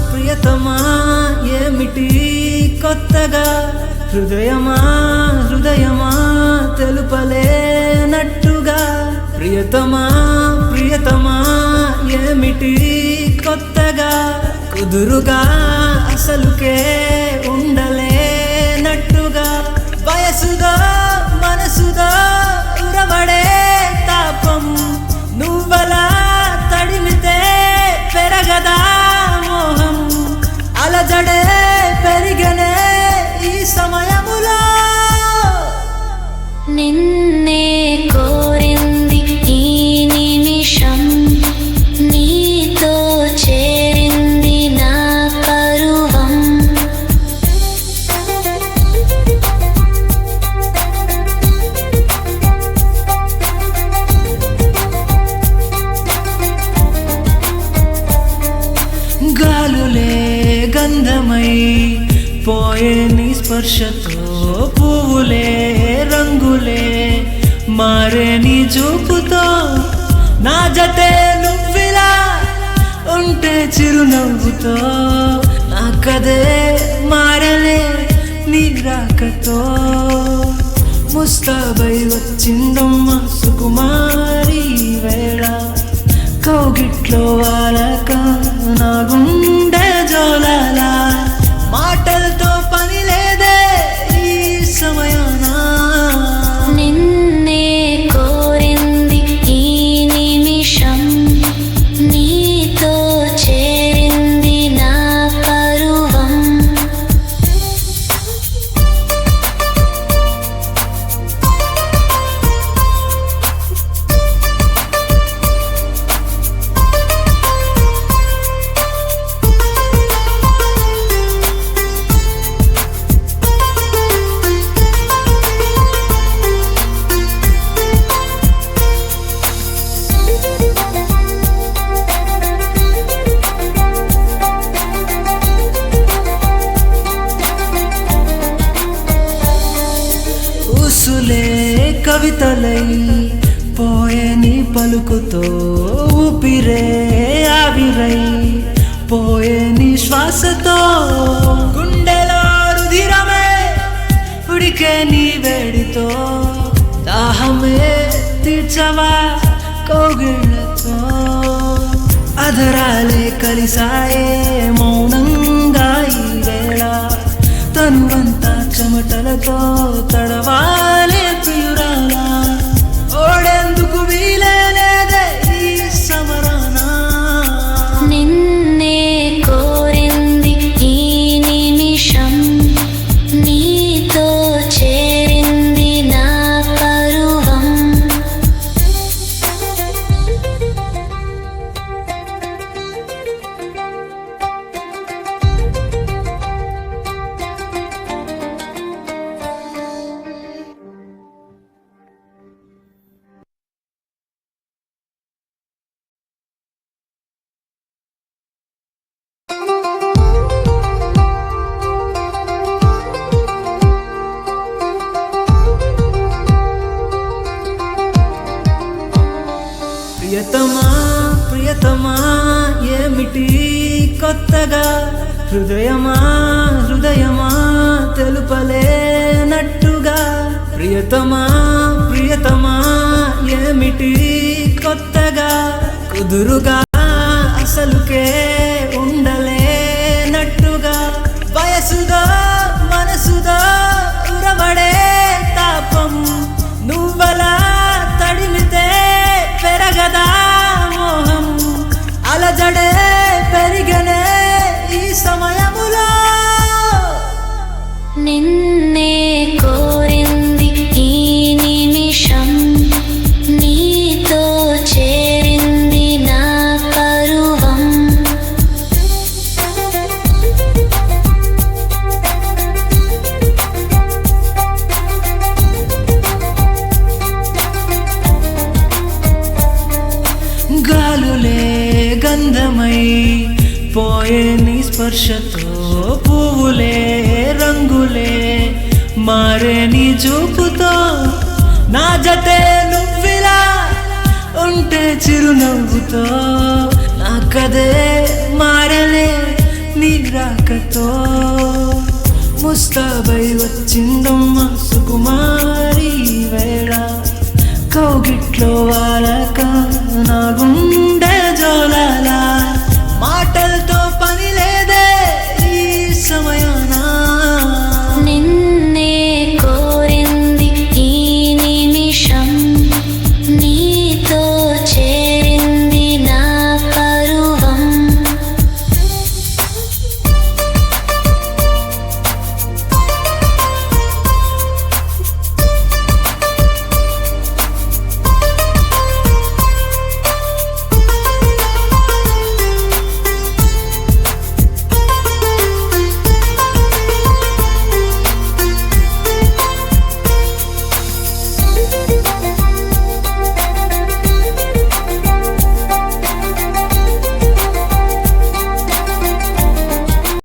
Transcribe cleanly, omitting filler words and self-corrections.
ప్రియతమా ఏమిటి కొత్తగా హృదయమా హృదయమా తెలుపలేనట్టుగా ప్రియతమా ప్రియతమా ఏమిటి కొత్తగా కుదురుగా అసలుకే ఉండలేనట్టుగా వయసుగా మనసుగా ఉరవడే తాపం నువ్వలా తడిమితే పెరగదా మోహం అలజడే పెరిగనే ఈ సమయములో నిన్నే కోరింది ఈ నిమిషం నీతో చేరింది నా పరువం గాలులే గంధమై పోయే నీ స్పర్శతో పువ్వులే రంగులే మారే నీ చూపుతో నా జతే నువ్విలా ఉంటే చిరునవ్వుతో నా కదే మారలే నీ రాకతో ముస్తాబై వచ్చిందమ్మ సుకుమారి వేళ కౌగిట్లో వాలక నా గుండె జోలాల మాటలతో పని లేదే ఈ సమయాన నిన్నే కోరింది ఈ నిమిషం నీతో చేరింది నా పరువం ఊసులే కవితలై పోయే నీ పలుకుతో ఊపిరే ఆవిరై పోయే నీ శ్వాసతో గుండెలో రుధిరమే ఉడికే నీ వేడితో దాహమే తీర్చవా కౌగిళ్ళతో అధరాలే కలిసాయే మౌనంగా ఈ వేళ తనువంతా చెమటలతో తడవాలే ప్రియురాలా ఓడేందుకు వీలేదే ఈ సమరాన నిన్నే కోరింది ఈ నిమిషం నీతో చేరింది నా పరువం ప్రియతమా ప్రియతమా ఏమిటి కొత్తగా హృదయమా హృదయమా తెలుపలేనట్టుగా ప్రియతమా ప్రియతమా ఏమిటి కొత్తగా కుదురుగా అసలుకే ఉండలేనట్టుగా వయసుగా మనసుగా ఉరవడే తాపం నువ్వలా తడిమితే పెరగదా మోహం అలజడే పెరిగనే ఈ సమయములో నిన్నే కోరింది ఈ నిమిషం నీతో చేరింది నా పరువం గాలులే గంధమై పోయే నీ స్పర్శతో పువ్వులే రంగులే మారే నీ చూపుతో నా జతే నువ్విలా ఉంటే చిరునవ్వుతో నా కదే మారలే రాకతో ముస్తాబై వచ్చిందమ్మ సుకుమార్